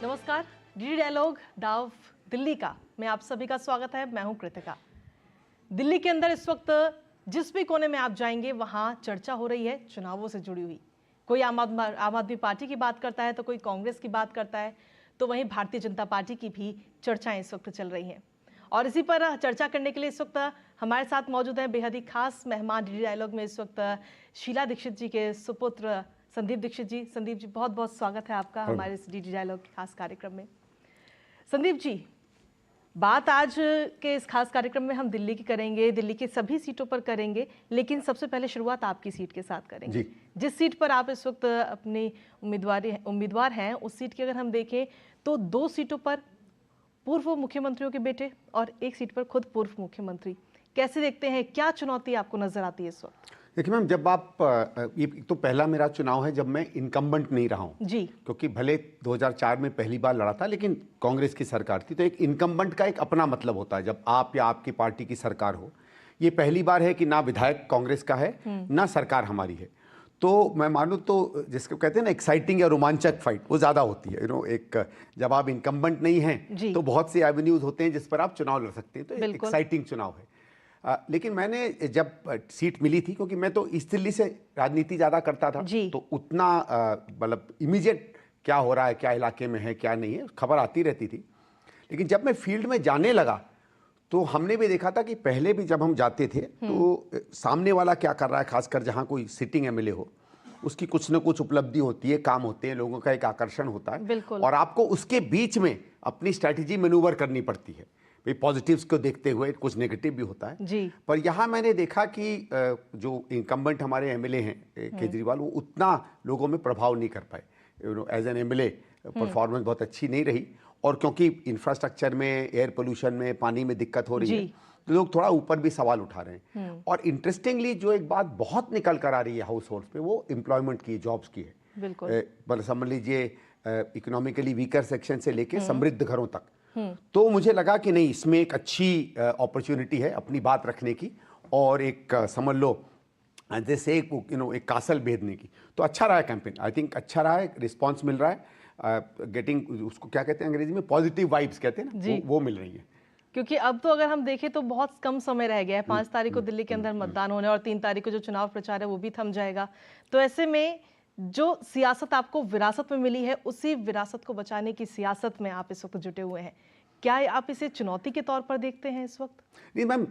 नमस्कार, D dialogue दाव दिल्ली का मैं आप सभी का स्वागत है। मैं हूं कृतिका। दिल्ली के अंदर इस वक्त जिस भी कोने में आप जाएंगे वहां चर्चा हो रही है चुनावों से जुड़ी हुई। कोई आम आदमी पार्टी की बात करता है तो कोई कांग्रेस की बात करता है, तो वहीं भारतीय जनता पार्टी की भी चर्चाएं इस वक्त चल रही हैं। और इसी पर चर्चा करने के लिए इस वक्त हमारे साथ मौजूद हैं बेहद ही खास मेहमान डी डायलॉग में इस वक्त शीला दीक्षित जी के सुपुत्र संदीप दीक्षित जी। संदीप जी, बहुत बहुत स्वागत है आपका हमारे इस डी डायलॉग के खास कार्यक्रम में। संदीप जी, बात आज के इस खास कार्यक्रम में हम दिल्ली की करेंगे, दिल्ली की सभी सीटों पर करेंगे, लेकिन सबसे पहले शुरुआत आपकी सीट के साथ करेंगे। जिस सीट पर आप इस वक्त अपनी उम्मीदवार हैं, उस सीट की अगर हम देखें तो 2 सीटों पर पूर्व मुख्यमंत्रियों के बेटे और 1 सीट पर खुद पूर्व मुख्यमंत्री। कैसे देखते हैं, क्या चुनौती आपको नजर आती है इस वक्त? देखिए मैम, जब आप ये तो पहला मेरा चुनाव है जब मैं इनकम्बेंट नहीं रहा हूँ जी, क्योंकि भले 2004 में पहली बार लड़ा था लेकिन कांग्रेस की सरकार थी, तो एक इनकम्बेंट का एक अपना मतलब होता है जब आप या आपकी पार्टी की सरकार हो। ये पहली बार है कि ना विधायक कांग्रेस का है ना सरकार हमारी है, तो मैं मानूँ तो जिसको कहते हैं ना एक्साइटिंग या रोमांचक फाइट वो ज़्यादा होती है। एक जब आप इनकम्बेंट नहीं हैं तो बहुत से एवेन्यूज होते हैं जिस पर आप चुनाव लड़ सकते हैं, तो एक एक्साइटिंग चुनाव है। लेकिन मैंने जब सीट मिली थी, क्योंकि मैं तो ईस्ट दिल्ली से राजनीति ज़्यादा करता था, तो उतना मतलब इमीडिएट क्या हो रहा है, क्या इलाके में है क्या नहीं है, खबर आती रहती थी। लेकिन जब मैं फील्ड में जाने लगा तो हमने भी देखा था कि पहले भी जब हम जाते थे तो सामने वाला क्या कर रहा है, खासकर जहाँ कोई सिटिंग एमएलए हो, उसकी कुछ न कुछ उपलब्धि होती है, काम होते हैं, लोगों का एक आकर्षण होता है और आपको उसके बीच में अपनी स्ट्रैटेजी मैनूवर करनी पड़ती है। भाई पॉजिटिव्स को देखते हुए कुछ नेगेटिव भी होता है जी। पर यहाँ मैंने देखा कि जो इनकम्बेंट हमारे एमएलए हैं केजरीवाल, वो उतना लोगों में प्रभाव नहीं कर पाए। एज एन एमएलए परफॉर्मेंस बहुत अच्छी नहीं रही, और क्योंकि इंफ्रास्ट्रक्चर में, एयर पोल्यूशन में, पानी में दिक्कत हो रही है, तो लोग थोड़ा ऊपर भी सवाल उठा रहे हैं। और इंटरेस्टिंगली जो एक बात बहुत निकल कर आ रही है हाउस होल्ड पे, वो एम्प्लॉयमेंट की, जॉब्स की है। बिल्कुल समझ लीजिए इकोनॉमिकली वीकर सेक्शन से लेके समृद्ध घरों तक। तो मुझे लगा कि नहीं, इसमें एक अच्छी अपॉर्चुनिटी है अपनी बात रखने की और एक समझ लो जैसे एक कासल भेदने की। तो अच्छा रहा है कैंपेन, आई थिंक अच्छा रहा है, रिस्पांस मिल रहा है, गेटिंग उसको क्या कहते हैं अंग्रेजी में, पॉजिटिव वाइब्स कहते हैं ना, वो मिल रही है। क्योंकि अब तो अगर हम देखें तो बहुत कम समय रह गया है। 5 तारीख को दिल्ली के अंदर मतदान होने और 3 तारीख को जो चुनाव प्रचार है वो भी थम जाएगा। तो ऐसे में जो सियासत आपको विरासत में मिली है, उसी विरासत को बचाने की सियासत में आप इस वक्त जुटे हुए हैं। क्या आप इसे चुनौती के तौर पर देखते हैं इस वक्त? नहीं मैम,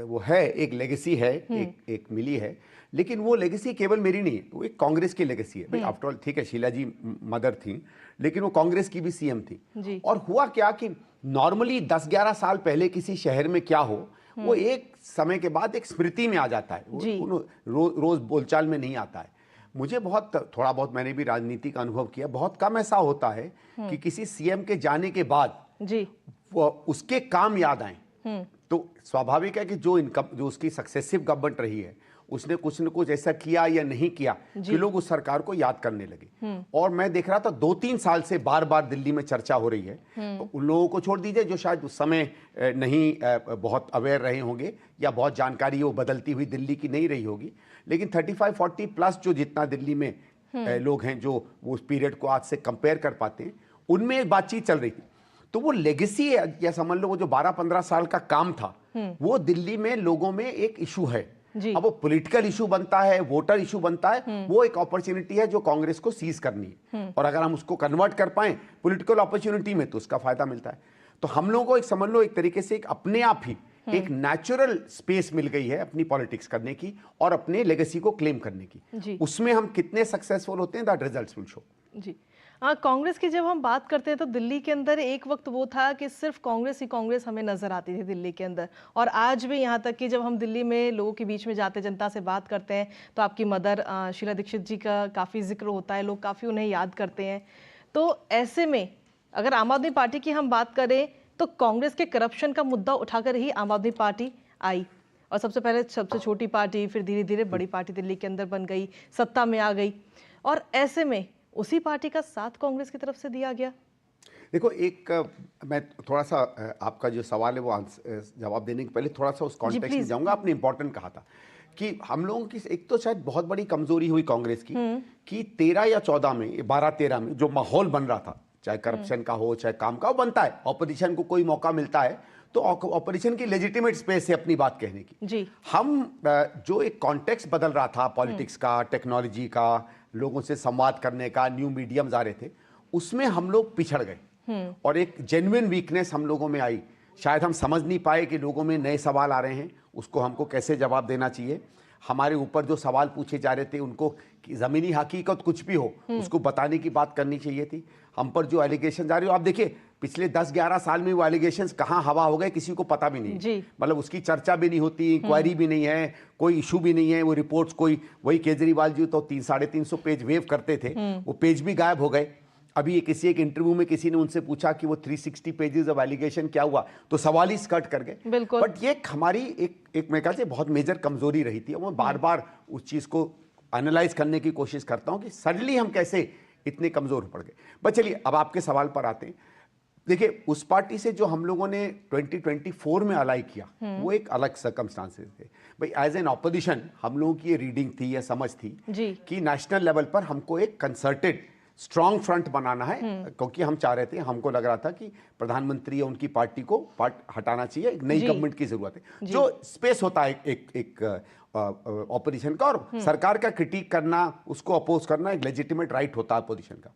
वो है, एक लेगेसी है, एक मिली है, लेकिन वो लेगेसी केवल मेरी नहीं है, वो एक कांग्रेस की लेगेसी है। भाई आफ्टर ऑल ठीक है, शीला जी मदर थी, लेकिन वो कांग्रेस की भी सीएम थी। और हुआ क्या कि नॉर्मली 10-11 साल पहले किसी शहर में क्या हो, वो एक समय के बाद एक स्मृति में आ जाता है, रोज बोलचाल में नहीं आता है। मुझे थोड़ा बहुत मैंने भी राजनीति का अनुभव किया, बहुत कम ऐसा होता है कि किसी सीएम के जाने के बाद वो उसके काम याद आए। तो स्वाभाविक है कि जो उसकी सक्सेसिव गवर्नमेंट रही है, उसने कुछ न कुछ ऐसा किया या नहीं किया कि लोग उस सरकार को याद करने लगे। और मैं देख रहा था 2-3 साल से बार बार दिल्ली में चर्चा हो रही है। तो उन लोगों को छोड़ दीजिए जो शायद उस समय नहीं बहुत अवेयर रहे होंगे या बहुत जानकारी वो बदलती हुई दिल्ली की नहीं रही होगी, लेकिन 35-40 प्लस जो जितना दिल्ली में लोग हैं जो वो उस पीरियड को आज से कंपेयर कर पाते हैं, उनमें एक बातचीत चल रही थी। तो वो लेगेसी है, या समझ लो वो जो 12-15 साल का काम था, वो दिल्ली में लोगों में एक इशू है। अब वो पॉलिटिकल इशू बनता है, वोटर इशू बनता है, वो एक अपॉर्चुनिटी है जो कांग्रेस को सीज करनी है। और अगर हम उसको कन्वर्ट कर पाए पॉलिटिकल अपॉर्चुनिटी में, तो उसका फायदा मिलता है। तो हम लोगों को एक समझ लो एक तरीके से एक अपने आप ही एक नेचुरल स्पेस मिल गई है अपनी पॉलिटिक्स करने की और अपने लेगेसी को क्लेम करने की। उसमें हम कितने सक्सेसफुल होते हैं, दैट रिजल्ट्स विल शो। जी, कांग्रेस की जब हम बात करते हैं तो दिल्ली के अंदर एक वक्त वो था कि सिर्फ कांग्रेस ही कांग्रेस हमें नजर आती थी दिल्ली के अंदर। और आज भी यहाँ तक कि जब हम दिल्ली में लोगों के बीच में जाते, जनता से बात करते हैं, तो आपकी मदर शीला दीक्षित जी का काफ़ी जिक्र होता है, लोग काफ़ी उन्हें याद करते हैं। तो ऐसे में अगर आम आदमी पार्टी की हम बात करें तो कांग्रेस के करप्शन का मुद्दा उठाकर ही आम आदमी पार्टी आई, और सबसे पहले सबसे छोटी पार्टी, फिर धीरे धीरे बड़ी पार्टी दिल्ली के अंदर बन गई, सत्ता में आ गई, और ऐसे में उसी पार्टी का साथ कांग्रेस की तरफ से दिया गया। देखो, मैं थोड़ा सा आपका जो सवाल है वो जवाब देने के पहले थोड़ा सा उस कॉन्टेक्स्ट में जाऊंगा। आपने इंपॉर्टेंट कहा था कि हम लोगों की एक तो शायद बहुत बड़ी कमजोरी हुई कांग्रेस की कि 13 या 14 में 12-13 में जो माहौल बन रहा था, चाहे करप्शन का हो चाहे काम का हो, बनता है। ऑपोजिशन को कोई मौका मिलता है तो ऑपोजिशन की लेजिटिमेट स्पेस है अपनी बात कहने की। जी। हम जो एक कॉन्टेक्स्ट बदल रहा था पॉलिटिक्स का, टेक्नोलॉजी का, लोगों से संवाद करने का, न्यू मीडियम्स आ रहे थे, उसमें हम लोग पिछड़ गए और एक जेन्युइन वीकनेस हम लोगों में आई। शायद हम समझ नहीं पाए कि लोगों में नए सवाल आ रहे हैं, उसको हमको कैसे जवाब देना चाहिए। हमारे ऊपर जो सवाल पूछे जा रहे थे उनको ज़मीनी हकीकत कुछ भी हो उसको बताने की बात करनी चाहिए थी। हम पर जो एलिगेशन आ रही हो, आप देखिए पिछले 10-11 साल में वो एलिगेशंस कहाँ हवा हो गए किसी को पता भी नहीं। मतलब उसकी चर्चा भी नहीं होती, इंक्वायरी भी नहीं है, कोई इशू भी नहीं है। वो रिपोर्ट्स कोई, वही केजरीवाल जी तो 300-350 पेज वेव करते थे, वो पेज भी गायब हो गए। अभी ये किसी एक इंटरव्यू में किसी ने उनसे पूछा कि वो 360 पेजेस ऑफ एलिगेशन क्या हुआ, तो सवाल ही स्कर्ट कर गए। बट ये हमारी एक मेरे ख्याल से बहुत मेजर कमजोरी रही थी। मैं बार बार उस चीज को एनालाइज करने की कोशिश करता हूं कि सडनली हम कैसे इतने कमजोर पड़ गए। बस चलिए अब आपके सवाल पर आते हैं। देखिए उस पार्टी से जो हम लोगों ने 2024 में अलाई किया वो एक अलग सर्कमस्टांसेस थे भाई। एज एन ऑपोजिशन हम लोगों की ये रीडिंग थी या समझ थी कि नेशनल लेवल पर हमको एक कंसर्टेड स्ट्रॉन्ग फ्रंट बनाना है, क्योंकि हम चाह रहे थे, हमको लग रहा था कि प्रधानमंत्री या उनकी पार्टी को हटाना चाहिए, एक नई गवर्नमेंट की जरूरत है। जो स्पेस होता है एक ऑपोजिशन का, और सरकार का क्रिटिक करना, उसको अपोज करना एक लेजिटिमेट राइट होता है अपोजिशन का।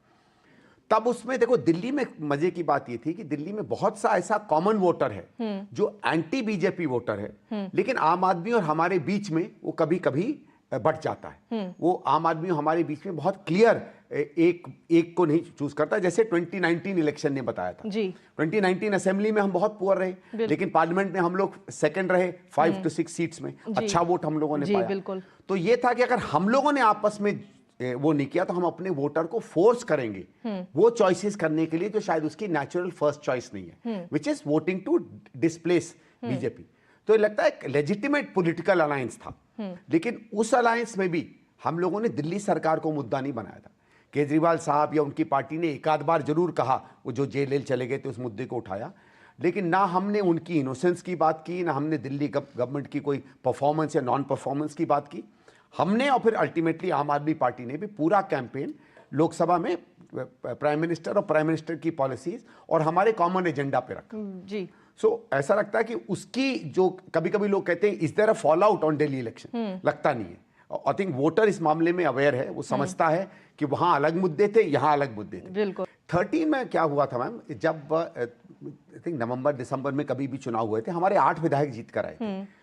तब उसमें देखो दिल्ली में मजे की बात ये थी कि दिल्ली में बहुत सा ऐसा कॉमन वोटर है जो एंटी बीजेपी वोटर है, लेकिन आम आदमी और हमारे बीच में वो कभी कभी बढ़ जाता है। वो आम आदमी हमारे बीच में बहुत क्लियर एक को नहीं चूज करता, जैसे 2019 इलेक्शन ने बताया था। 2019 असेंबली में हम बहुत पुअर रहे, लेकिन पार्लियामेंट में हम लोग सेकंड रहे 5 to 6 सीट्स में। अच्छा वोट हम लोगों ने पाया। तो ये था कि अगर हम लोगों ने आपस में वो नहीं किया तो हम अपने वोटर को फोर्स करेंगे वो चॉइसेस करने के लिए जो शायद उसकी नेचुरल फर्स्ट चॉइस नहीं है, which is voting to displace BJP. तो ये लगता है लेजिटिमेट पॉलिटिकल अलायंस था, लेकिन उस अलायंस में भी हम लोगों ने दिल्ली सरकार को मुद्दा नहीं बनाया था। केजरीवाल साहब या उनकी पार्टी ने एक आध बार जरूर कहा, वो जो जेल चले गए थे उस मुद्दे को उठाया, लेकिन ना हमने उनकी इनोसेंस की बात की, ना हमने दिल्ली गवर्नमेंट की कोई परफॉर्मेंस या नॉन परफॉर्मेंस की बात की। हमने और फिर अल्टीमेटली आम आदमी पार्टी ने भी पूरा कैंपेन लोकसभा में प्राइम मिनिस्टर और प्राइम मिनिस्टर की पॉलिसीज और हमारे कॉमन एजेंडा पे रखा जी। ऐसा लगता है कि उसकी जो कभी कभी लोग कहते हैं is there a fall out on Delhi election, लगता नहीं है। आई थिंक वोटर इस मामले में अवेयर है, वो समझता है कि वहां अलग मुद्दे थे, यहां अलग मुद्दे थे। बिल्कुल 13 में क्या हुआ था मैम, जब आई थिंक नवंबर दिसंबर में कभी भी चुनाव हुए थे, हमारे 8 विधायक जीत कर आए थे।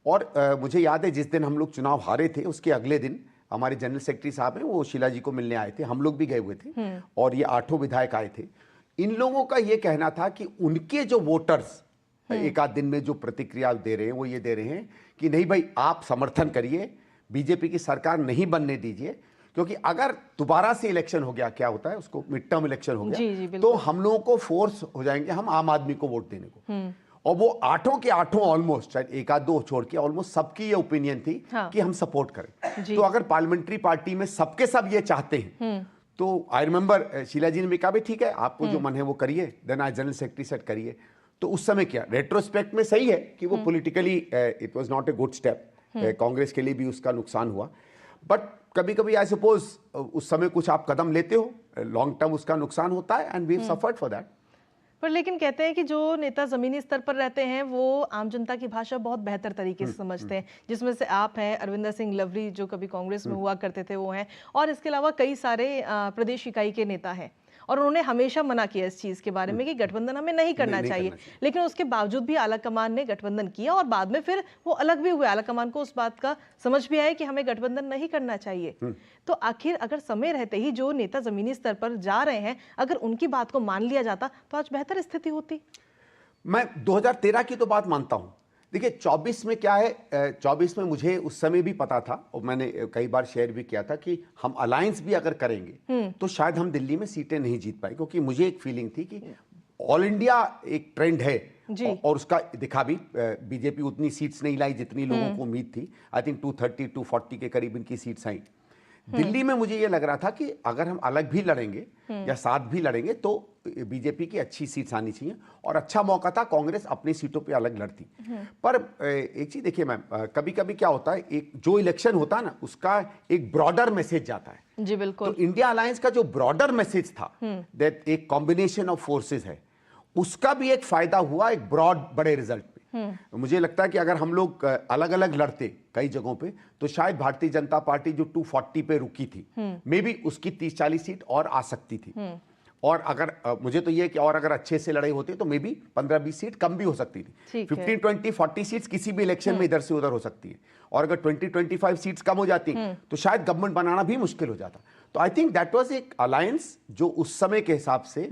और मुझे याद है जिस दिन हम लोग चुनाव हारे थे उसके अगले दिन हमारे जनरल सेक्रेटरी साहब हैं वो शीला जी को मिलने आए थे, हम लोग भी गए हुए थे और ये 8 विधायक आए थे। इन लोगों का ये कहना था कि उनके जो वोटर्स एक आध दिन में जो प्रतिक्रिया दे रहे हैं वो ये दे रहे हैं कि नहीं भाई आप समर्थन करिए, बीजेपी की सरकार नहीं बनने दीजिए, क्योंकि अगर दोबारा से इलेक्शन हो गया, क्या होता है उसको मिड टर्म इलेक्शन हो गया, तो हम लोगों को फोर्स हो जाएंगे हम आम आदमी को वोट देने को। और वो 8 के 8 ऑलमोस्ट, शायद एक आध दो छोड़ के ऑलमोस्ट सबकी ये ओपिनियन थी कि हम सपोर्ट करें। तो अगर पार्लियामेंट्री पार्टी में सबके सब ये चाहते हैं तो आई रिमेंबर शीला जी ने भी कहा भाई ठीक है आपको जो मन है वो करिए, then I general secretary set करिए। तो उस समय क्या रेट्रोस्पेक्ट में सही है कि वो politically it was not a good step, Congress के लिए भी उसका नुकसान हुआ। बट कभी कभी आई सपोज उस समय कुछ आप कदम लेते हो, लॉन्ग टर्म उसका नुकसान होता है, and we have suffered for that. पर लेकिन कहते हैं कि जो नेता जमीनी स्तर पर रहते हैं वो आम जनता की भाषा बहुत बेहतर तरीके से समझते हैं, जिसमें से आप हैं, अरविंदर सिंह लवरी जो कभी कांग्रेस में हुआ करते थे वो हैं, और इसके अलावा कई सारे प्रदेश इकाई के नेता हैं, और उन्होंने हमेशा मना किया इस चीज के बारे में कि गठबंधन हमें नहीं करना चाहिए। लेकिन उसके बावजूद भी आला कमान ने गठबंधन किया और बाद में फिर वो अलग भी हुए। आला कमान को उस बात का समझ भी आया कि हमें गठबंधन नहीं करना चाहिए। तो आखिर अगर समय रहते ही जो नेता जमीनी स्तर पर जा रहे हैं अगर उनकी बात को मान लिया जाता तो आज बेहतर स्थिति होती। मैं 2013 की तो बात मानता हूं। देखिए 24 में क्या है, 24 में मुझे उस समय भी पता था और मैंने कई बार शेयर भी किया था कि हम अलायंस भी अगर करेंगे तो शायद हम दिल्ली में सीटें नहीं जीत पाए, क्योंकि मुझे एक फीलिंग थी कि ऑल इंडिया एक ट्रेंड है और उसका दिखा भी। बीजेपी उतनी सीट्स नहीं लाई जितनी लोगों को उम्मीद थी। आई थिंक 230-240 के करीब इनकी सीट्स आई। दिल्ली में मुझे ये लग रहा था कि अगर हम अलग भी लड़ेंगे या साथ भी लड़ेंगे तो बीजेपी की अच्छी सीट्स आनी चाहिए, और अच्छा मौका था कांग्रेस अपनी सीटों पे अलग लड़ती। पर एक चीज देखिए मैम, कभी कभी क्या होता है, एक जो इलेक्शन होता है ना उसका एक ब्रॉडर मैसेज जाता है। जी बिल्कुल। तो इंडिया अलायंस का जो ब्रॉडर मैसेज था, दैट एक कॉम्बिनेशन ऑफ फोर्सेस है, उसका भी एक फायदा हुआ एक ब्रॉड बड़े रिजल्ट पे। मुझे लगता है कि अगर हम लोग अलग अलग लड़ते कई जगहों पे तो शायद भारतीय जनता पार्टी जो 240 पे रुकी थी, मे बी उसकी 30-40 सीट और आ सकती थी। और अगर मुझे तो ये कि और अगर अच्छे से लड़ाई होती तो मे बी 15-20 सीट कम भी हो सकती थी। 15, 20, 40 सीट्स किसी भी इलेक्शन में इधर से उधर हो सकती है, और अगर 20-25 सीट्स कम हो जाती तो शायद गवर्नमेंट बनाना भी मुश्किल हो जाता। तो आई थिंक दैट वाज एक अलायंस जो उस समय के हिसाब से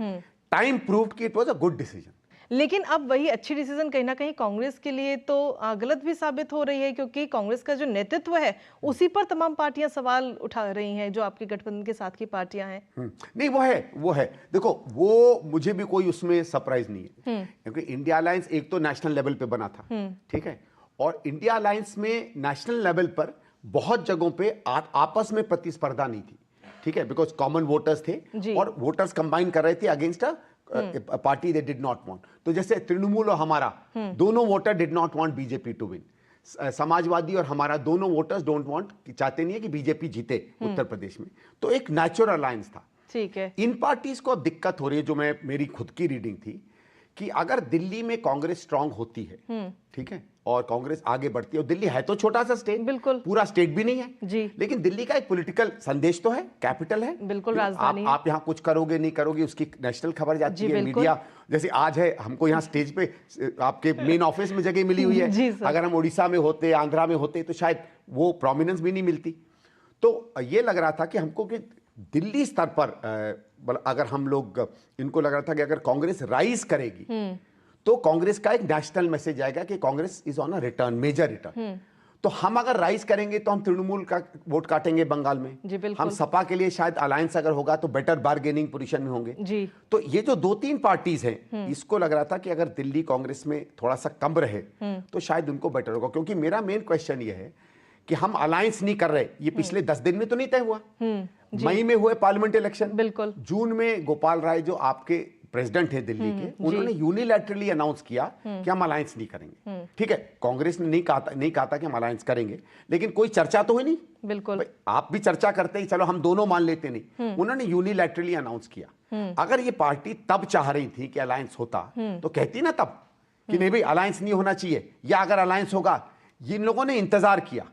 टाइम प्रूव्ड कि it was a good decision. लेकिन अब वही अच्छी डिसीजन कहीं ना कहीं कांग्रेस के लिए तो गलत भी साबित हो रही है, क्योंकि कांग्रेस का जो नेतृत्व है उसी पर तमाम पार्टियां सवाल उठा रही हैं, जो आपके गठबंधन के साथ की पार्टियां हैं। नहीं, वो है देखो, वो मुझे भी कोई उसमें सरप्राइज नहीं है, क्योंकि इंडिया अलायंस एक तो नेशनल लेवल पे बना था, ठीक है, और इंडिया अलायंस में नेशनल लेवल पर बहुत जगहों पे आपस में प्रतिस्पर्धा नहीं थी, ठीक है, बिकॉज कॉमन वोटर्स थे और वोटर्स कंबाइन कर रहे थे against a party they did not want. तो जैसे तृणमूल और हमारा दोनों voter did not want BJP to win, Samajwadi और हमारा दोनों वोटर्स डोंट वांट, चाहते नहीं है कि बीजेपी जीते उत्तर प्रदेश में। तो एक नेचुरल अलायंस था, ठीक है। इन पार्टीज को अब दिक्कत हो रही है, जो मेरी खुद की रीडिंग थी कि अगर दिल्ली में कांग्रेस स्ट्रांग होती है, ठीक है, और कांग्रेस आगे बढ़ती है, और दिल्ली है तो छोटा सा स्टेट, बिल्कुल पूरा स्टेट भी नहीं है जी, लेकिन दिल्ली का एक पॉलिटिकल संदेश तो है, कैपिटल है, बिल्कुल राजधानी आप यहाँ कुछ करोगे नहीं करोगे उसकी नेशनल खबर जाती है, मीडिया जैसे आज है, हमको यहाँ स्टेज पे आपके मेन ऑफिस में जगह मिली हुई है, अगर हम उड़ीसा में होते, आंध्रा में होते तो शायद वो प्रोमिनेंस भी नहीं मिलती। तो ये लग रहा था कि हमको कि दिल्ली स्तर पर अगर हम लोग, इनको लग रहा था कि अगर कांग्रेस राइज करेगी तो कांग्रेस का एक नेशनल मैसेज आएगा कि Congress is on a return, major return. तो हम अगर राइज करेंगे तो हम तृणमूल का वोट काटेंगे बंगाल में, हम सपा के लिए शायद अलायंस अगर होगा तो बेटर बार्गेनिंग पोजीशन में होंगे जी। तो ये जो 2-3 पार्टीज हैं, इसको लग रहा था कि अगर दिल्ली कांग्रेस में थोड़ा सा कम रहे तो शायद उनको बेटर होगा। क्योंकि मेरा मेन क्वेश्चन ये है कि हम अलायंस नहीं कर रहे, ये पिछले 10 दिन में तो नहीं तय हुआ, मई में हुए पार्लियामेंट इलेक्शन, बिल्कुल जून में गोपाल राय जो आपके प्रेसिडेंट है दिल्ली के, उन्होंने यूनिलैटरली अनाउंस किया कि हम अलायंस नहीं करेंगे, ठीक है, कांग्रेस ने नहीं कहा था कि हम अलायंस करेंगे, लेकिन कोई चर्चा तो हुई नहीं, बिल्कुल आप भी चर्चा करते ही चलो हम दोनों मान लेते नहीं, उन्होंने यूनिलैटरली अनाउंस किया। अगर ये पार्टी तब चाह रही थी कि अलायंस होता तो कहती ना तब कि नहीं भाई अलायंस नहीं होना चाहिए, या अगर अलायंस होगा, ये इन लोगों ने इंतजार किया।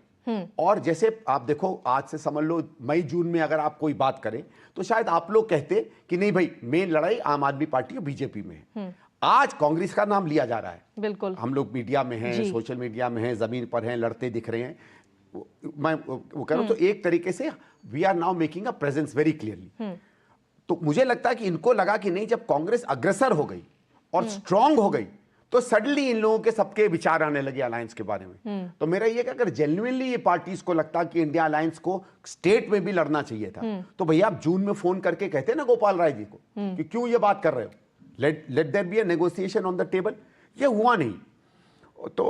और जैसे आप देखो, आज से समझ लो मई जून में अगर आप कोई बात करें तो शायद आप लोग कहते कि नहीं भाई मेन लड़ाई आम आदमी पार्टी और बीजेपी में है। आज कांग्रेस का नाम लिया जा रहा है, बिल्कुल हम लोग मीडिया में हैं, सोशल मीडिया में हैं, जमीन पर हैं, लड़ते दिख रहे हैं। मैं वो कह रहा हूं, तो एक तरीके से we are now making a presence very clearly. तो मुझे लगता है कि इनको लगा कि नहीं, जब कांग्रेस अग्रसर हो गई और स्ट्रांग हो गई तो सडनली इन लोगों के सबके विचार आने लगे अलायंस के बारे में। तो मेरा ये कि अगर जेन्युइनली ये पार्टीज को लगता कि इंडिया अलायंस को स्टेट में भी लड़ना चाहिए था तो भैया आप जून में फोन करके कहते ना गोपाल राय जी को कि क्यों ये बात कर रहे हो, let there be a negotiation on the table. ये हुआ नहीं। तो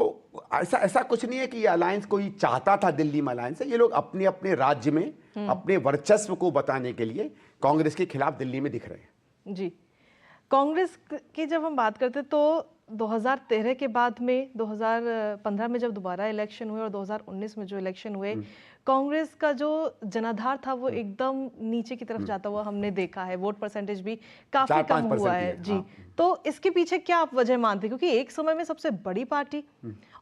ऐसा कुछ नहीं है कि ये अलायंस कोई चाहता था दिल्ली में अलायंस है, ये लोग अपने अपने राज्य में अपने वर्चस्व को बताने के लिए कांग्रेस के खिलाफ दिल्ली में दिख रहे हैं जी। कांग्रेस की जब हम बात करते तो 2013 के बाद में 2015 में जब दोबारा इलेक्शन हुए और 2019 में जो इलेक्शन हुए, कांग्रेस का जो जनाधार था वो एकदम नीचे की तरफ जाता हुआ हमने देखा है, वोट परसेंटेज भी काफी कम हुआ है जी। तो इसके पीछे क्या आप वजह मानते हैं? क्योंकि एक समय में सबसे बड़ी पार्टी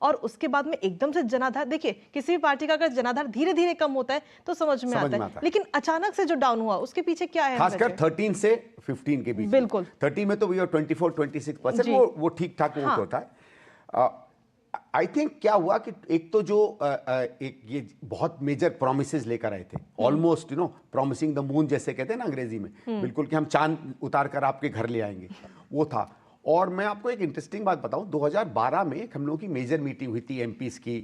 और उसके बाद में एकदम से जनाधार, देखिए किसी भी पार्टी का अगर जनाधार धीरे धीरे कम होता है तो समझ में आता है, लेकिन अचानक से जो डाउन हुआ उसके पीछे क्या है? खासकर 13 से 15 के बीच, बिल्कुल 30 में तो वी 24-26% वो ठीक ठाक वोट होता है। आई थिंक क्या हुआ कि एक तो जो एक ये बहुत मेजर प्रोमिसेस लेकर आए थे, ऑलमोस्ट प्रॉमिसिंग द मून जैसे कहते हैं ना अंग्रेजी में, बिल्कुल कि हम चांद उतार कर आपके घर ले आएंगे, वो था। और मैं आपको एक इंटरेस्टिंग बात बताऊं, 2012 में हम लोगों की मेजर मीटिंग हुई थी एमपीज की,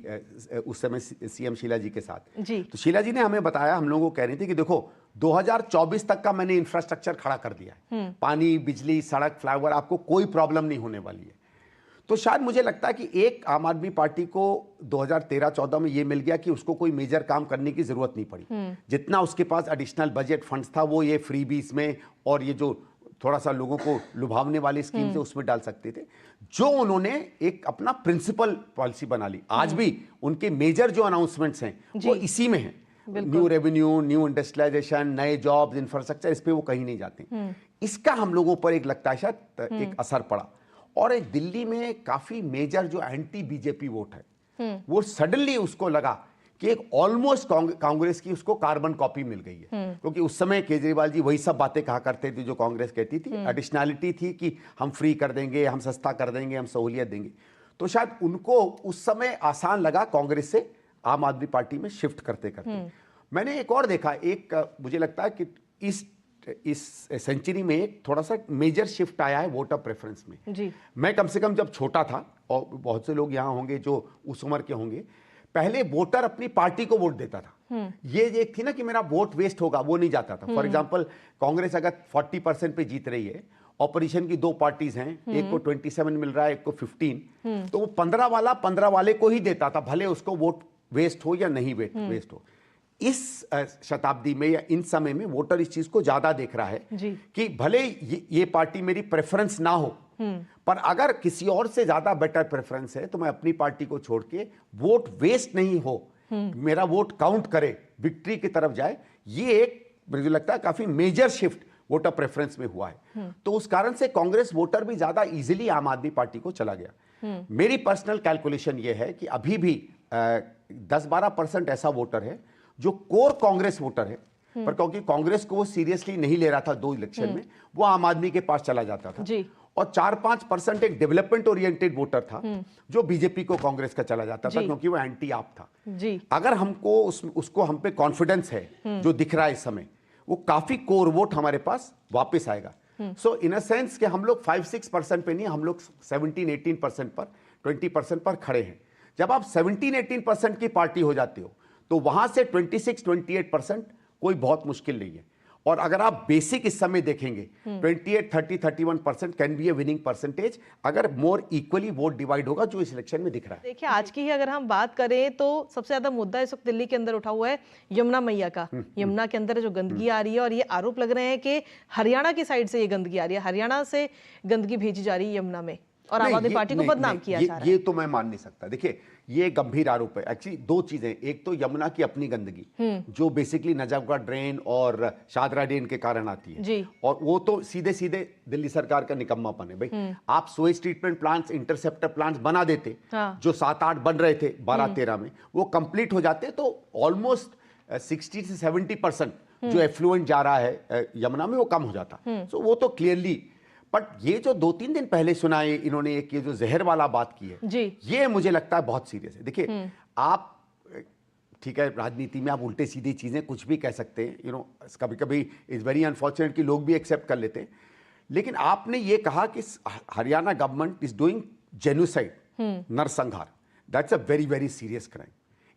उस समय सीएम शीला जी के साथ जी। तो शीला जी ने हमें बताया, हम लोगों को कह रही थी कि देखो 2024 तक का मैंने इंफ्रास्ट्रक्चर खड़ा कर दिया है, पानी, बिजली, सड़क, फ्लाईओवर, आपको कोई प्रॉब्लम नहीं होने वाली है। तो शायद मुझे लगता है कि एक आम आदमी पार्टी को 2013-14 में ये मिल गया कि उसको कोई मेजर काम करने की जरूरत नहीं पड़ी। जितना उसके पास एडिशनल बजट फंड्स था वो ये फ्रीबीज में और ये जो थोड़ा सा लोगों को लुभावने वाली स्कीम थे उसमें डाल सकते थे, जो उन्होंने एक अपना प्रिंसिपल पॉलिसी बना ली। आज भी उनके मेजर जो अनाउंसमेंट्स हैं वो इसी में हैं। न्यू रेवेन्यू, न्यू इंडस्ट्रियलाइजेशन, नए जॉब्स, इंफ्रास्ट्रक्चर, इस पे वो कहीं नहीं जाते। इसका हम लोगों पर एक लगता है शायद एक असर पड़ा। और एक दिल्ली में काफी मेजर जो एंटी बीजेपी वोट है वो सडनली उसको लगा कि एक ऑलमोस्ट कांग्रेस की उसको कार्बन कॉपी मिल गई है। क्योंकि उस समय केजरीवाल जी वही सब बातें कहा करते थे जो कांग्रेस कहती थी। एडिशनैलिटी थी कि हम फ्री कर देंगे, हम सस्ता कर देंगे, हम सहूलियत देंगे। तो शायद उनको उस समय आसान लगा कांग्रेस से आम आदमी पार्टी में शिफ्ट करते करते। मैंने एक और देखा, एक मुझे लगता है कि इस सेंचुरी में एक थोड़ा सा मेजर शिफ्ट आया है वोटर प्रेफरेंस में जी। मैं कम से कम जब छोटा था, और बहुत से लोग यहाँ होंगे जो उस उम्र के होंगे, पहले वोटर अपनी पार्टी को वोट देता था। ये एक थी ना कि मेरा वोट वेस्ट होगा, वो नहीं जाता था। फॉर एग्जांपल कांग्रेस अगर 40% पे जीत रही है, ऑपोजिशन की 2 पार्टीज हैं, एक को 27 मिल रहा है, एक को 15, तो वो 15 वाला 15 वाले को ही देता था, भले उसको वोट वेस्ट हो या नहीं वेस्ट हो। इस शताब्दी में या इन समय में वोटर इस चीज को ज्यादा देख रहा है कि भले ये पार्टी मेरी प्रेफरेंस ना हो, पर अगर किसी और से ज्यादा बेटर प्रेफरेंस है तो मैं अपनी पार्टी को छोड़ के, वोट वेस्ट नहीं हो, मेरा वोट काउंट करे, विक्ट्री की तरफ जाए। ये एक मुझे लगता है काफी मेजर शिफ्ट वोटर प्रेफरेंस में हुआ है। तो उस कारण से कांग्रेस वोटर भी ज्यादा इजीली आम आदमी पार्टी को चला गया। मेरी पर्सनल कैलकुलेशन ये है कि अभी भी 10-12% ऐसा वोटर है जो कोर कांग्रेस वोटर है, पर क्योंकि कांग्रेस को वो सीरियसली नहीं ले रहा था 2 इलेक्शन में, वो आम आदमी के पास चला जाता था जी। और 4-5% एक डेवलपमेंट ओरिएंटेड वोटर था जो बीजेपी को कांग्रेस का चला जाता था, क्योंकि वो एंटी आप था जी। अगर हमको उसको हम पे कॉन्फिडेंस है जो दिख रहा है इस समय, वो काफी कोर वोट हमारे पास वापस आएगा। सो इन अ सेंस कि हम लोग 5-6% पे नहीं, हम लोग 17-18% पर, 20% पर खड़े हैं। जब आप 17-18% की पार्टी हो जाते हो तो वहां से 26-28% कोई बहुत मुश्किल नहीं है। और अगर आप बेसिक इस समय देखेंगे 28-30-31% can be A winning percentage अगर मोर इक्वली वोट डिवाइड होगा, जो इस इलेक्शन में दिख रहा है। देखिए आज की ही अगर हम बात करें तो सबसे ज्यादा मुद्दा इस वक्त दिल्ली के अंदर उठा हुआ है यमुना मैया का। यमुना के अंदर जो गंदगी आ रही है, और ये आरोप लग रहे हैं कि हरियाणा की साइड से ये गंदगी आ रही है, हरियाणा से गंदगी भेजी जा रही है यमुना में, और आम आदमी पार्टी को बदनाम किया जा रहा है। ये तो मैं मान नहीं सकता। देखिए ये गंभीर आरोप है। एक्चुअली 2 चीजें, एक तो यमुना की अपनी गंदगी जो बेसिकली नजफगढ़ ड्रेन और शादरा ड्रेन के कारण आती है जी। और वो तो सीधे सीधे दिल्ली सरकार का निकम्मापन है भाई। आप सोएज ट्रीटमेंट प्लांट्स, इंटरसेप्टर प्लांट्स बना देते, जो 7-8 बन रहे थे 12-13 में, वो कंप्लीट हो जाते तो ऑलमोस्ट 60 से 70% जो एफ्लुएंट जा रहा है यमुना में वो कम हो जाता। सो वो तो क्लियरली, बट ये जो 2-3 दिन पहले सुनाए इन्होंने एक ये जो जहर वाला बात की है जी। ये मुझे लगता है बहुत सीरियस है। देखिए आप ठीक है, राजनीति में आप उल्टे सीधी चीजें कुछ भी कह सकते हैं, कभी कभी इज वेरी अनफॉर्चुनेट कि लोग भी एक्सेप्ट कर लेते हैं, लेकिन आपने ये कहा कि Haryana government is doing genocide, नरसंहार। That's a very very serious crime.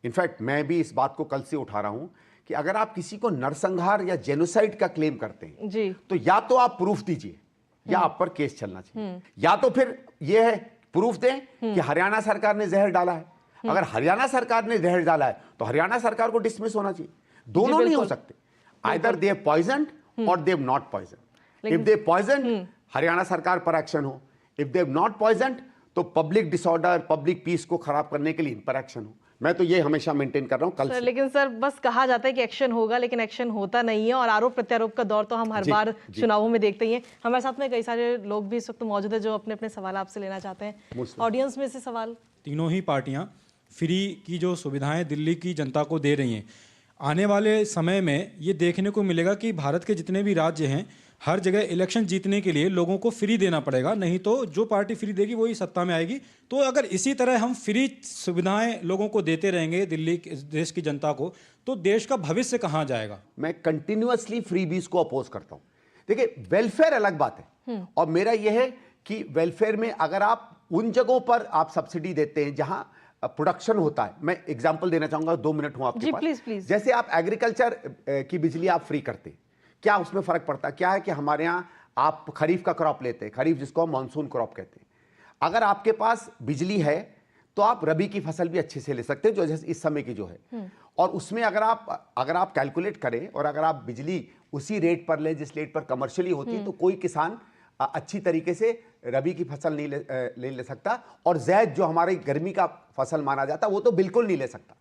In fact मैं भी इस बात को कल से उठा रहा हूं कि अगर आप किसी को नरसंहार या जेनोसाइड का क्लेम करते हैं जी, तो या तो आप प्रूफ दीजिए या आप पर केस चलना चाहिए, या तो फिर यह है प्रूफ दें कि हरियाणा सरकार ने जहर डाला है। अगर हरियाणा सरकार ने जहर डाला है तो हरियाणा सरकार को डिसमिस होना चाहिए। दोनों नहीं हो सकते, आइदर दे हैव पॉइजन्ड और they have not poisoned. If they poisoned, Haryana सरकार पर एक्शन हो। If they have not poisoned, तो पब्लिक डिसऑर्डर, पब्लिक पीस को खराब करने के लिए इन पर एक्शन हो। मैं तो ये हमेशा मेंटेन कर रहा हूं कल से। लेकिन सर बस कहा जाता है कि एक्शन होगा, लेकिन एक्शन होता नहीं है, और आरोप प्रत्यारोप का दौर तो हम हर बार चुनावों में देखते ही हैं। हमारे साथ में कई सारे लोग भी इस वक्त मौजूद है जो अपने अपने सवाल आपसे लेना चाहते हैं ऑडियंस में से सवाल। तीनों ही पार्टियां फ्री की जो सुविधाएं दिल्ली की जनता को दे रही हैं, आने वाले समय में ये देखने को मिलेगा कि भारत के जितने भी राज्य हैं हर जगह इलेक्शन जीतने के लिए लोगों को फ्री देना पड़ेगा, नहीं तो जो पार्टी फ्री देगी वही सत्ता में आएगी। तो अगर इसी तरह हम फ्री सुविधाएं लोगों को देते रहेंगे दिल्ली देश की जनता को, तो देश का भविष्य कहाँ जाएगा? मैं कंटिन्यूअसली फ्रीबीज को अपोज करता हूं। देखिए वेलफेयर अलग बात है, और मेरा यह है कि वेलफेयर में अगर आप उन जगहों पर आप सब्सिडी देते हैं जहां प्रोडक्शन होता है। मैं एग्जांपल देना चाहूंगा, 2 मिनट हूं आपके पास। प्लीज। जैसे आप एग्रीकल्चर की बिजली आप फ्री करते हैं, क्या उसमें फर्क पड़ता है? क्या है कि हमारे यहाँ आप खरीफ का क्रॉप लेते हैं, खरीफ जिसको हम मानसून क्रॉप कहते हैं। अगर आपके पास बिजली है तो आप रबी की फसल भी अच्छे से ले सकते हैं, जो जैसे इस समय की जो है। और उसमें अगर आप कैलकुलेट करें और अगर आप बिजली उसी रेट पर लें जिस रेट पर कमर्शियली होती है, तो कोई किसान अच्छी तरीके से रबी की फसल नहीं ले सकता, और ज़ैद जो हमारे गर्मी का फसल माना जाता है वो तो बिल्कुल नहीं ले सकता।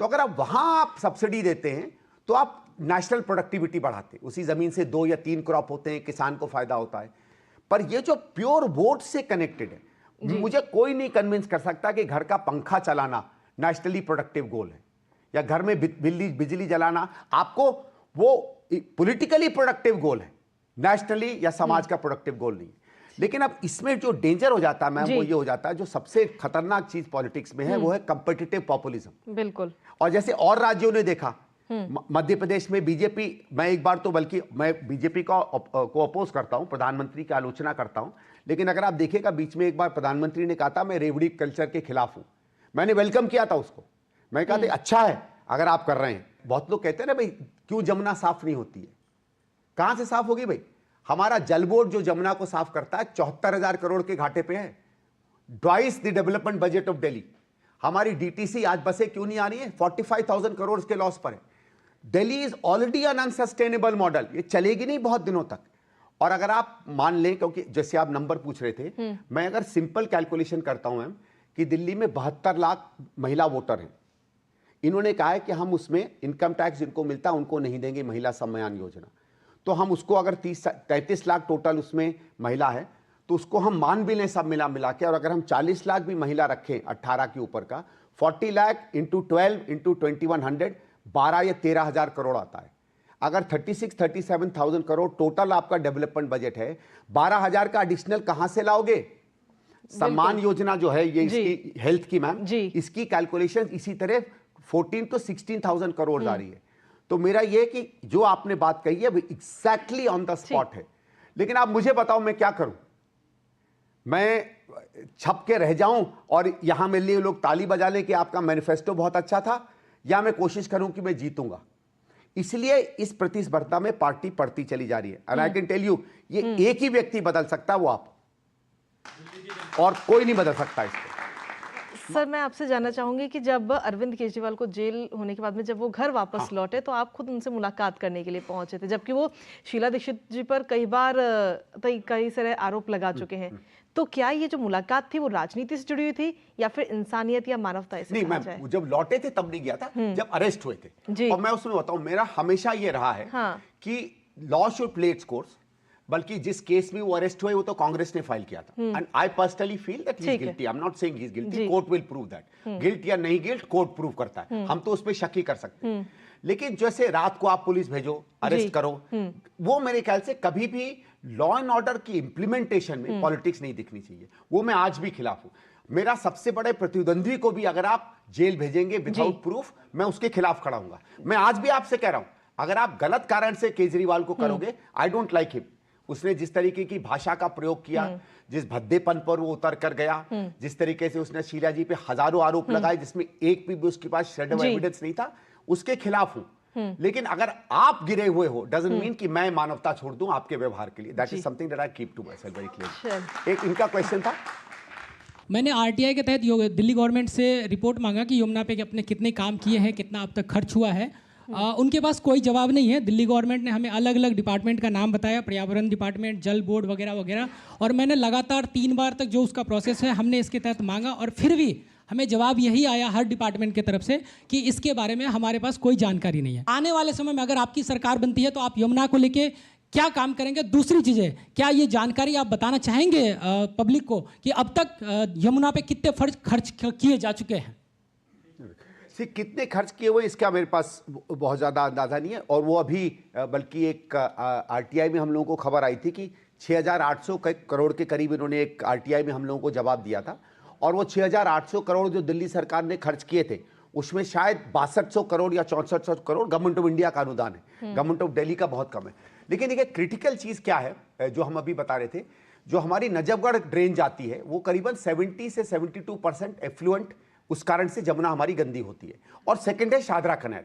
तो अगर आप वहां आप सब्सिडी देते हैं तो आप नेशनल प्रोडक्टिविटी बढ़ाते हैं, उसी जमीन से 2 या 3 क्रॉप होते हैं, किसान को फायदा होता है। पर ये जो प्योर वोट से कनेक्टेड है, मुझे कोई नहीं कन्विंस कर सकता कि घर का पंखा चलाना नेशनली प्रोडक्टिव गोल है, या घर में बिजली जलाना आपको वो पॉलिटिकली प्रोडक्टिव गोल है, नेशनली या समाज का प्रोडक्टिव गोल नहीं। लेकिन अब इसमें जो डेंजर हो जाता है मैम, वो ये हो जाता है, जो सबसे खतरनाक चीज पॉलिटिक्स में है वो है कंपिटिटिव पॉपुलिज्म। बिल्कुल। और जैसे और राज्यों ने देखा, मध्य प्रदेश में बीजेपी, मैं एक बार तो बल्कि मैं बीजेपी को अपोज करता हूं, प्रधानमंत्री की आलोचना करता हूं, लेकिन अगर आप देखिएगा बीच में एक बार प्रधानमंत्री ने कहा था मैं रेवड़ी कल्चर के खिलाफ हूं। मैंने वेलकम किया था उसको, मैं कहा था अच्छा है अगर आप कर रहे हैं। बहुत लोग कहते हैं ना भाई क्यों जमुना साफ नहीं होती है, कहां से साफ होगी भाई? हमारा जल बोर्ड जो जमुना को साफ करता है 74,000 करोड़ के घाटे पे है, twice the development budget of Delhi. हमारी डीटीसी आज बसें क्यों नहीं आ रही है? 45,000 करोड़ के लॉस पर है। Delhi is already un unsustainable model, ये चलेगी नहीं बहुत दिनों तक। और अगर आप मान लें, क्योंकि जैसे आप नंबर पूछ रहे थे, मैं अगर सिंपल कैलकुलेशन करता हूं मैम कि दिल्ली में 72 लाख महिला वोटर हैं, इन्होंने कहा है कि हम उसमें इनकम टैक्स जिनको मिलता है उनको नहीं देंगे महिला सम्मान योजना, तो हम उसको अगर 33 लाख टोटल उसमें महिला है तो उसको हम मान भी लें सब मिला के, और अगर हम 40 लाख भी महिला रखें 18 के ऊपर का, 40 लाख इंटू 12 इंटू 2100 12 या 13,000 करोड़ आता है। अगर 37,000 करोड़ टोटल आपका डेवलपमेंट बजट है, 12,000 का एडिशनल कहां से लाओगे? सम्मान योजना जो है ये इसकी हेल्थ की मैम, इसकी कैलकुलेशन इसी तरह 14 to 16,000 करोड़ आ रही है। तो मेरा ये कि जो आपने बात कही है वो एग्जैक्टली ऑन द स्पॉट है। लेकिन आप मुझे बताओ मैं क्या करूं? मैं छप के रह जाऊं और यहां मेरे लिए लोग ताली बजा लें कि आपका मैनिफेस्टो बहुत अच्छा था, या मैं कोशिश करूं कि मैं जीतूंगा? इसलिए इस प्रतिस्पर्धा में पार्टी पड़ती चली जा रही है। And I can tell you, ये एक ही व्यक्ति बदल सकता है, वो आप, और कोई नहीं बदल सकता इसको। सर मैं आपसे जानना चाहूंगी कि जब अरविंद केजरीवाल को जेल होने के बाद में जब वो घर वापस लौटे तो आप खुद उनसे मुलाकात करने के लिए पहुंचे थे, जबकि वो शीला दीक्षित जी पर कई सारे आरोप लगा चुके हैं। तो क्या ये जो मुलाकात थी वो राजनीति से जुड़ी हुई थी या फिर इंसानियत या मानवता से? नहीं मैम, जब लौटे थे तब नहीं गया था, जब अरेस्ट हुए थे। और मैं उसमें बताऊं, मेरा हमेशा ये रहा है कि law should play its course. बल्कि जिस केस में वो अरेस्ट हुए वो तो कांग्रेस ने फाइल किया था, and I personally feel that he is guilty. I am not saying he is guilty, court will prove that. Guilt या नहीं गिल्ट कोर्ट प्रूव करता है, हम तो उस पर शक ही कर सकते हैं। लेकिन जैसे रात को आप पुलिस भेजो, अरेस्ट करो, वो मेरे ख्याल से कभी भी लॉ एंड ऑर्डर की इंप्लीमेंटेशन में पॉलिटिक्स नहीं दिखनी चाहिए। वो मैं आज भी खिलाफ हूं। मेरा सबसे बड़े प्रतिद्वंद्वी को भी अगर आप जेल भेजेंगे विदाउट प्रूफ, मैं उसके खिलाफ खड़ा हूंगा। मैं आज भी आपसे कह रहा हूं, अगर आप गलत कारण से केजरीवाल को करोगे, आई डोंट लाइक हिम। उसने जिस तरीके की भाषा का प्रयोग किया, जिस भद्देपन पर वो उतर कर गया, जिस तरीके से उसने शीला जी पे हजारों आरोप लगाए जिसमें एक भी उसके पास शेड ऑफ एविडेंस नहीं था, उसके खिलाफ हूं। लेकिन अगर आप गिरे हुए हो, डजंट मीन कि मैं मानवता छोड़ दूं आपके व्यवहार के लिए। That is something that I keep to myself very clear. एक इनका क्वेश्चन था, मैंने आरटीआई के तहत दिल्ली गवर्नमेंट से रिपोर्ट मांगा कि यमुना पे अपने कितने काम किए हैं, कितना अब तक खर्च हुआ है। उनके पास कोई जवाब नहीं है। दिल्ली गवर्नमेंट ने हमें अलग अलग डिपार्टमेंट का नाम बताया, पर्यावरण डिपार्टमेंट, जल बोर्ड वगैरह वगैरह, और मैंने लगातार 3 बार तक जो उसका प्रोसेस है हमने इसके तहत मांगा, और फिर भी हमें जवाब यही आया हर डिपार्टमेंट की तरफ से कि इसके बारे में हमारे पास कोई जानकारी नहीं है। आने वाले समय में अगर आपकी सरकार बनती है तो आप यमुना को लेके क्या काम करेंगे? दूसरी चीज़ें, क्या ये जानकारी आप बताना चाहेंगे पब्लिक को कि अब तक यमुना पे कितने खर्च किए जा चुके हैं? कितने खर्च किए हुए इसका मेरे पास बहुत ज़्यादा अंदाज़ा नहीं है। और वो अभी बल्कि एक आरटीआई में हम लोगों को खबर आई थी कि 6,800 करोड़ के करीब इन्होंने एक आरटीआई में हम लोगों को जवाब दिया था। और वो 6,800 करोड़ जो दिल्ली सरकार ने खर्च किए थे, उसमें शायद 6200 करोड़ या 6400 करोड़ गवर्नमेंट ऑफ इंडिया का अनुदान है, गवर्नमेंट ऑफ दिल्ली का बहुत कम है। लेकिन देखिए क्रिटिकल चीज़ क्या है जो हम अभी बता रहे थे, जो हमारी नजफगढ़ ड्रेन जाती है वो करीबन 70 से 72% एफ्लुएंट, उस कारण से जमुना हमारी गंदी होती है। और सेकंड है शादरा कैनाल।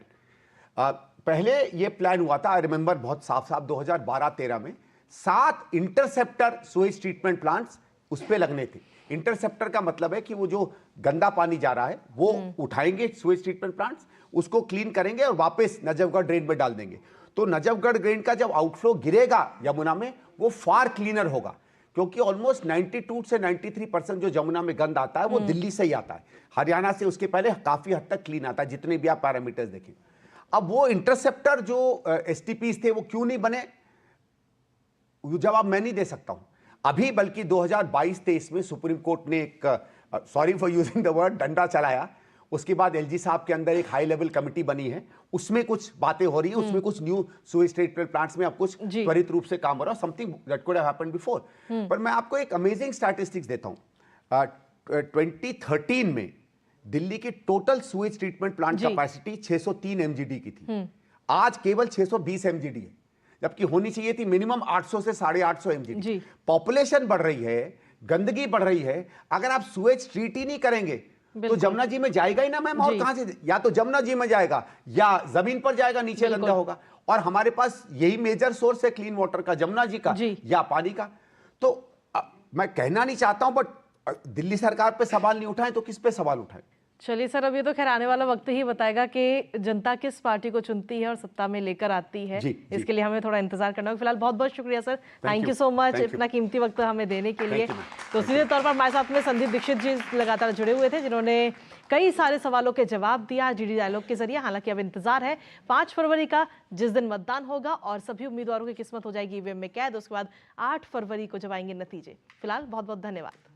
पहले ये प्लान हुआ था, आई रिमेंबर बहुत साफ 2012-13 में 7 इंटरसेप्टर सुएज ट्रीटमेंट प्लांट्स उस पे लगने थे। इंटरसेप्टर का मतलब है कि वो जो गंदा पानी जा रहा है वो उठाएंगे स्वेज ट्रीटमेंट प्लांट्स, उसको क्लीन करेंगे और वापस नजफगढ़ ड्रेन में डाल देंगे। तो नजफगढ़ ड्रेन का जब आउटफ्लो गिरेगा यमुना में वो फार क्लीनर होगा, क्योंकि ऑलमोस्ट 92 से 93% जो यमुना में गंद आता है वो दिल्ली से ही आता है, हरियाणा से उसके पहले काफी हद तक क्लीन आता है, जितने भी आप पैरामीटर्स देखें। अब वो इंटरसेप्टर जो एसटीपीज थे वो क्यों नहीं बने, जवाब मैं नहीं दे सकता हूं अभी, बल्कि 2022-23 में सुप्रीम कोर्ट ने एक, sorry for using the word, डंडा चलाया। उसके बाद एलजी साहब के अंदर एक हाई लेवल कमिटी बनी है, उसमें कुछ बातें हो रही है, उसमें कुछ न्यू सुएज ट्रीटमेंट प्लांट्स में अब कुछ त्वरित रूप से काम हो रहा है, something that could have happened before. पर मैं आपको एक अमेजिंग स्टैटिस्टिक्स देता हूं। 2013 में दिल्ली की total Suez treatment plant capacity 603 एमजीडी की थी, आज केवल 620 एमजीडी है, जबकि होनी चाहिए थी मिनिमम 800 से 850 एमजीडी। पॉपुलेशन बढ़ रही है, गंदगी बढ़ रही है, अगर आप सुएज ट्रीट ही नहीं करेंगे तो जमुना जी में जाएगा ही ना मैम, और कहां से, या तो जमुना जी में जाएगा या जमीन पर जाएगा, नीचे गंदा होगा। और हमारे पास यही मेजर सोर्स है क्लीन वाटर का, जमुना जी का या पानी का। तो मैं कहना नहीं चाहता हूं, बट दिल्ली सरकार पे सवाल नहीं उठाएं तो किस पे सवाल उठाएं? चलिए सर, अब ये तो खैर आने वाला वक्त ही बताएगा कि जनता किस पार्टी को चुनती है और सत्ता में लेकर आती है। इसके लिए हमें थोड़ा इंतजार करना होगा। फिलहाल बहुत बहुत शुक्रिया sir, thank you so much इतना कीमती वक्त हमें देने के लिए। तो सीधे तौर पर हमारे साथ में संदीप दीक्षित जी लगातार जुड़े हुए थे, जिन्होंने कई सारे सवालों के जवाब दिया जीडी डायलॉग के जरिए। हालांकि अब इंतजार है 5 फरवरी का, जिस दिन मतदान होगा और सभी उम्मीदवारों की किस्मत हो जाएगी ईवीएम में कैद। उसके बाद 8 फरवरी को जब आएंगे नतीजे। फिलहाल बहुत बहुत धन्यवाद।